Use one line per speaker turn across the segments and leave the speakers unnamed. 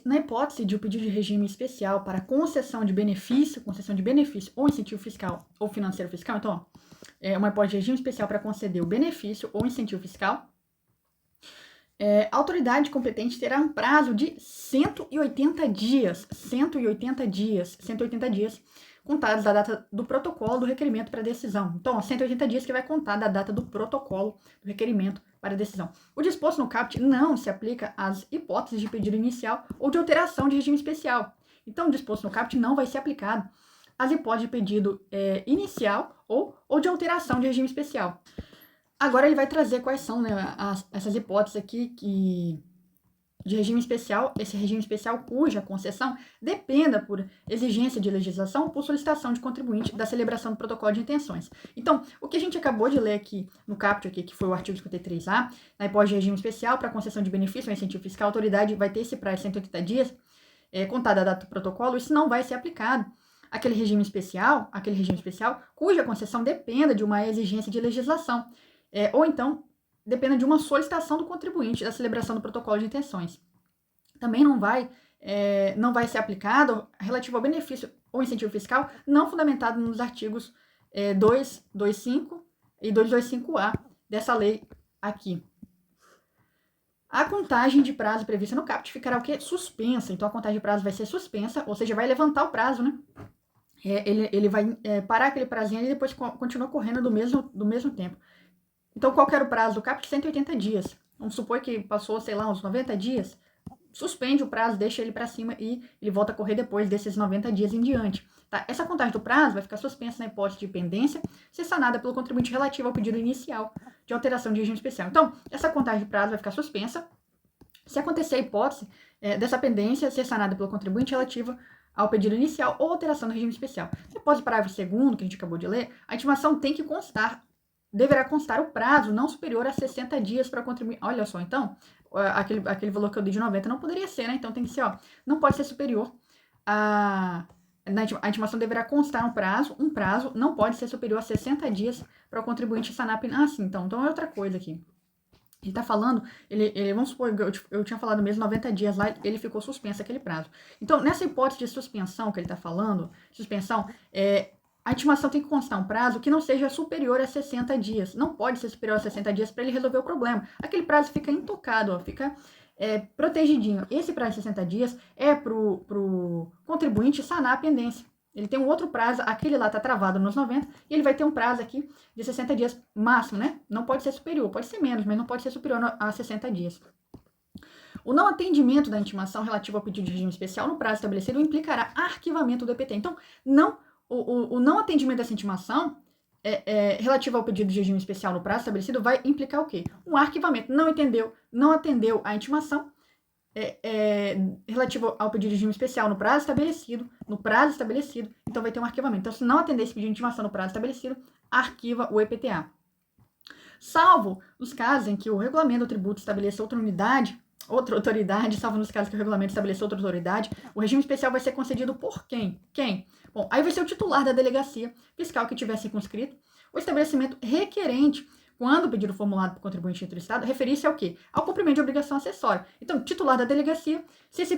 Na hipótese de o pedido de regime especial para concessão de benefício ou incentivo fiscal ou financeiro fiscal, então, ó, é uma hipótese de regime especial para conceder o benefício ou incentivo fiscal, a autoridade competente terá um prazo de 180 dias, contados da data do protocolo do requerimento para decisão. Então, 180 dias que vai contar da data do protocolo do requerimento para decisão. O disposto no caput não se aplica às hipóteses de pedido inicial ou de alteração de regime especial. Então, o disposto no caput não vai ser aplicado às hipóteses de pedido inicial ou de alteração de regime especial. Agora ele vai trazer quais são, né, essas hipóteses aqui de regime especial, esse regime especial cuja concessão dependa por exigência de legislação ou por solicitação de contribuinte da celebração do protocolo de intenções. Então, o que a gente acabou de ler aqui no caput, aqui, que foi o artigo 53A, na hipótese de regime especial para concessão de benefício ou incentivo fiscal, a autoridade vai ter esse prazo de 180 dias, contada a data do protocolo, isso não vai ser aplicado aquele regime especial cuja concessão dependa de uma exigência de legislação, ou então dependa de uma solicitação do contribuinte da celebração do protocolo de intenções. Também não vai ser aplicado relativo ao benefício ou incentivo fiscal não fundamentado nos artigos 225 e 225A dessa lei aqui. A contagem de prazo prevista no caput ficará o quê? Suspensa. Então, a contagem de prazo vai ser suspensa, ou seja, vai levantar o prazo, né? Ele vai parar aquele prazinho e depois continua correndo do mesmo tempo. Então, qual que era o prazo do caput? 180 dias. Vamos supor que passou, sei lá, uns 90 dias. Suspende o prazo, deixa ele para cima e ele volta a correr depois desses 90 dias em diante. Tá? Essa contagem do prazo vai ficar suspensa na hipótese de pendência, se sanada pelo contribuinte relativo ao pedido inicial de alteração de regime especial. Então, essa contagem de prazo vai ficar suspensa se acontecer a hipótese dessa pendência ser sanada pelo contribuinte relativa ao pedido inicial ou alteração do regime especial. Na hipótese do parágrafo 2º, que a gente acabou de ler, a intimação tem que deverá constar o prazo não superior a 60 dias para contribuir. Olha só, então, aquele valor que eu dei de 90 não poderia ser, né? Então tem que ser, não pode ser superior a intimação deverá constar um prazo não pode ser superior a 60 dias para o contribuinte sanar. Sim, então é outra coisa aqui. Ele tá falando, vamos supor, eu tinha falado mesmo 90 dias lá, ele ficou suspenso aquele prazo. Então, nessa hipótese de suspensão que ele tá falando, a intimação tem que constar um prazo que não seja superior a 60 dias. Não pode ser superior a 60 dias para ele resolver o problema. Aquele prazo fica intocado, fica protegidinho. Esse prazo de 60 dias é pro contribuinte sanar a pendência. Ele tem um outro prazo, aquele lá está travado nos 90, e ele vai ter um prazo aqui de 60 dias máximo, né? Não pode ser superior, pode ser menos, mas não pode ser superior a 60 dias. O não atendimento da intimação relativa ao pedido de regime especial no prazo estabelecido implicará arquivamento do EPT. Então, o não atendimento dessa intimação relativa ao pedido de regime especial no prazo estabelecido vai implicar o quê? Um arquivamento. Não atendeu a intimação relativo ao pedido de regime especial no prazo estabelecido, então vai ter um arquivamento. Então, se não atender esse pedido de intimação no prazo estabelecido, arquiva o EPTA. Salvo nos casos em que o regulamento do tributo estabeleça outra autoridade, salvo nos casos que o regulamento estabeleça outra autoridade, o regime especial vai ser concedido por quem? Bom, aí vai ser o titular da delegacia fiscal que tiver circunscrito o estabelecimento requerente, quando o pedido formulado por contribuinte interessado, referir-se ao quê? Ao cumprimento de obrigação acessória. Então, titular da delegacia, se esse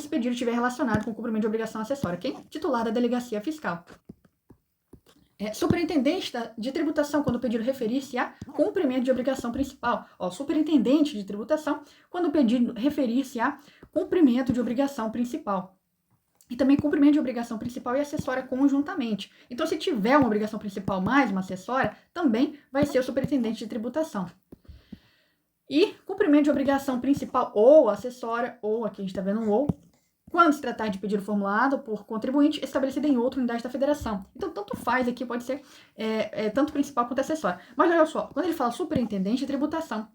pedido estiver relacionado com o cumprimento de obrigação acessória. Quem? Titular da delegacia fiscal. Superintendente de tributação, quando o pedido referir-se a cumprimento de obrigação principal. Superintendente de tributação, quando o pedido referir-se a cumprimento de obrigação principal. E também cumprimento de obrigação principal e acessória conjuntamente. Então, se tiver uma obrigação principal mais uma acessória, também vai ser o superintendente de tributação. E cumprimento de obrigação principal ou acessória, ou aqui a gente está vendo um ou, quando se tratar de pedido formulado por contribuinte estabelecido em outra unidade da federação. Então, tanto faz aqui, pode ser tanto principal quanto acessória. Mas olha só, quando ele fala superintendente de tributação,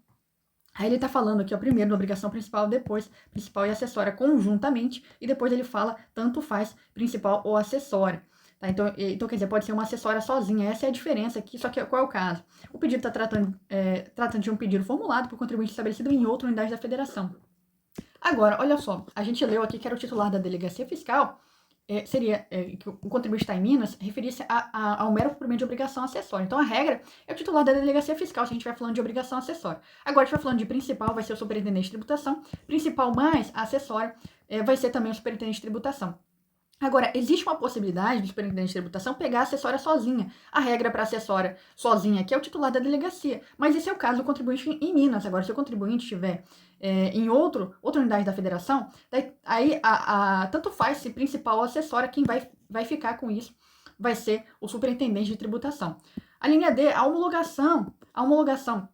aí ele está falando aqui, primeiro da obrigação principal, depois principal e acessória conjuntamente, e depois ele fala tanto faz principal ou acessória. Tá? Então, quer dizer, pode ser uma acessória sozinha, essa é a diferença aqui, só que qual é o caso? O pedido está tratando de um pedido formulado por contribuinte estabelecido em outra unidade da federação. Agora, olha só, a gente leu aqui que era o titular da delegacia fiscal, que o contribuinte está em Minas, referir-se ao mero cumprimento de obrigação acessória. Então, a regra é o titular da delegacia fiscal, se a gente estiver falando de obrigação acessória. Agora, a gente vai falando de principal, vai ser o superintendente de tributação. Principal mais a acessória vai ser também o superintendente de tributação. Agora, existe uma possibilidade do superintendente de tributação pegar a acessória sozinha. A regra para acessória sozinha aqui é o titular da delegacia. Mas esse é o caso do contribuinte em Minas. Agora, se o contribuinte estiver em outra unidade da federação, aí tanto faz se principal ou acessória, quem vai ficar com isso vai ser o superintendente de tributação. A linha D, a homologação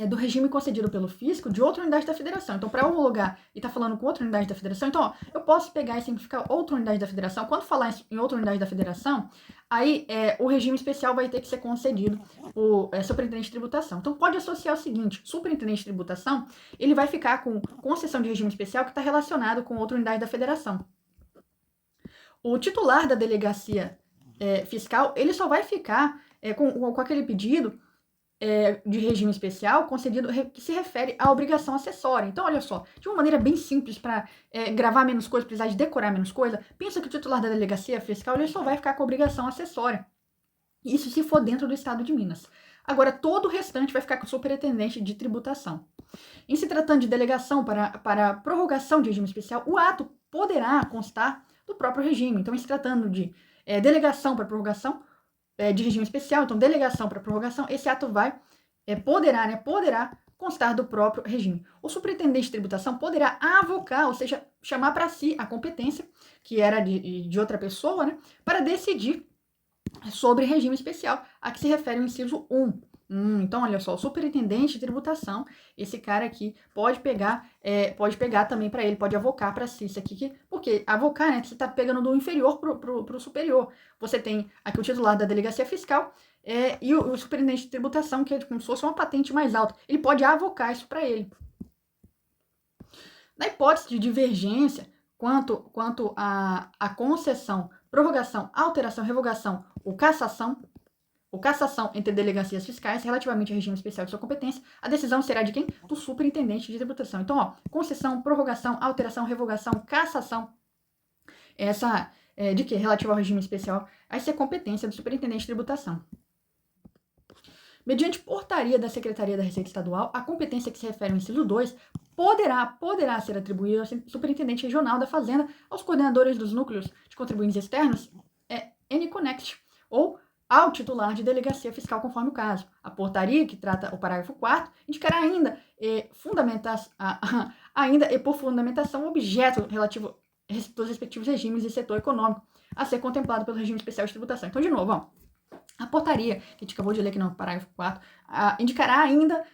do regime concedido pelo fisco de outra unidade da federação. Então, para homologar e estar falando com outra unidade da federação, então, ó, eu posso pegar e simplificar outra unidade da federação. Quando falar em outra unidade da federação, aí o regime especial vai ter que ser concedido por superintendente de tributação. Então, pode associar o seguinte: superintendente de tributação, ele vai ficar com concessão de regime especial que está relacionado com outra unidade da federação. O titular da delegacia fiscal, ele só vai ficar com aquele pedido de regime especial concedido que se refere à obrigação acessória. Então, olha só, de uma maneira bem simples para gravar menos coisa, precisar de decorar menos coisa, pensa que o titular da delegacia fiscal ele só vai ficar com a obrigação acessória. Isso se for dentro do estado de Minas. Agora, todo o restante vai ficar com o superintendente de tributação. Em se tratando de delegação para prorrogação de regime especial, o ato poderá constar do próprio regime. Então, em se tratando de delegação para prorrogação de regime especial, então delegação para prorrogação, esse ato poderá constar do próprio regime. O superintendente de tributação poderá avocar, ou seja, chamar para si a competência, que era de outra pessoa, né, para decidir sobre regime especial, a que se refere o inciso 1. Então, olha só, o superintendente de tributação, esse cara aqui pode pegar também para ele, pode avocar para si isso aqui, porque avocar, né, você está pegando do inferior pro superior. Você tem aqui o titular da delegacia fiscal e o superintendente de tributação, que é como se fosse uma patente mais alta. Ele pode avocar isso para ele. Na hipótese de divergência quanto à concessão, prorrogação, alteração, revogação ou cassação entre delegacias fiscais relativamente ao regime especial de sua competência, a decisão será de quem? Do superintendente de tributação. Então, ó, concessão, prorrogação, alteração, revogação, cassação, essa de que? Relativa ao regime especial, vai ser competência do superintendente de tributação. Mediante portaria da Secretaria da Receita Estadual, a competência que se refere ao inciso 2 poderá ser atribuída ao superintendente regional da Fazenda, aos coordenadores dos núcleos de contribuintes externos, NConnext, ou ao titular de delegacia fiscal, conforme o caso. A portaria, que trata o parágrafo 4º, indicará ainda por fundamentação o objeto relativo dos respectivos regimes e setor econômico a ser contemplado pelo regime especial de tributação. Então, de novo, ó, a portaria, que a gente acabou de ler aqui no parágrafo 4, indicará ainda,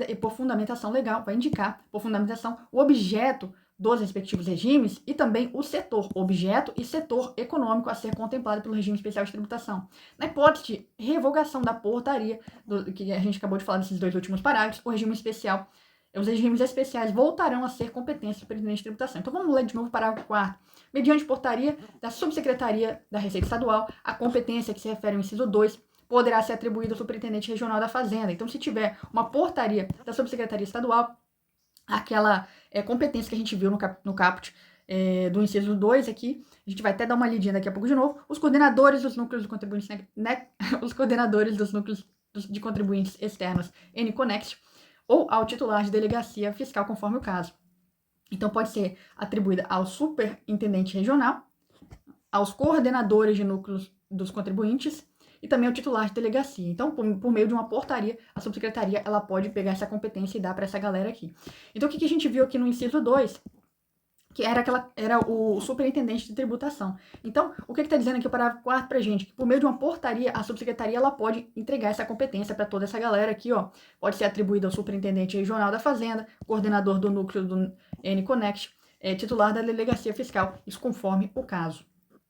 e por fundamentação legal, vai indicar, por fundamentação, o objeto dos respectivos regimes e também o setor, objeto e setor econômico a ser contemplado pelo regime especial de tributação. Na hipótese de revogação da portaria, que a gente acabou de falar desses dois últimos parágrafos, os regimes especiais voltarão a ser competência do superintendente de tributação. Então vamos ler de novo o parágrafo 4º. Mediante portaria da Subsecretaria da Receita Estadual, a competência que se refere ao inciso 2 poderá ser atribuída ao superintendente regional da Fazenda. Então, se tiver uma portaria da Subsecretaria Estadual, aquela competência que a gente viu no caput do inciso 2 aqui, a gente vai até dar uma lidinha daqui a pouco de novo, os coordenadores dos núcleos de contribuintes, os coordenadores dos núcleos de contribuintes externos NConnext, ou ao titular de delegacia fiscal, conforme o caso. Então, pode ser atribuída ao superintendente regional, aos coordenadores de núcleos dos contribuintes e também ao titular de delegacia. Então, por meio de uma portaria, a subsecretaria ela pode pegar essa competência e dar para essa galera aqui. Então, o que a gente viu aqui no inciso 2? Que era o superintendente de tributação. Então, o que está dizendo aqui o parágrafo 4 para a gente? Que por meio de uma portaria, a subsecretaria ela pode entregar essa competência para toda essa galera aqui, ó. Pode ser atribuída ao superintendente regional da Fazenda, coordenador do núcleo do NConnext, titular da delegacia fiscal, isso conforme o caso.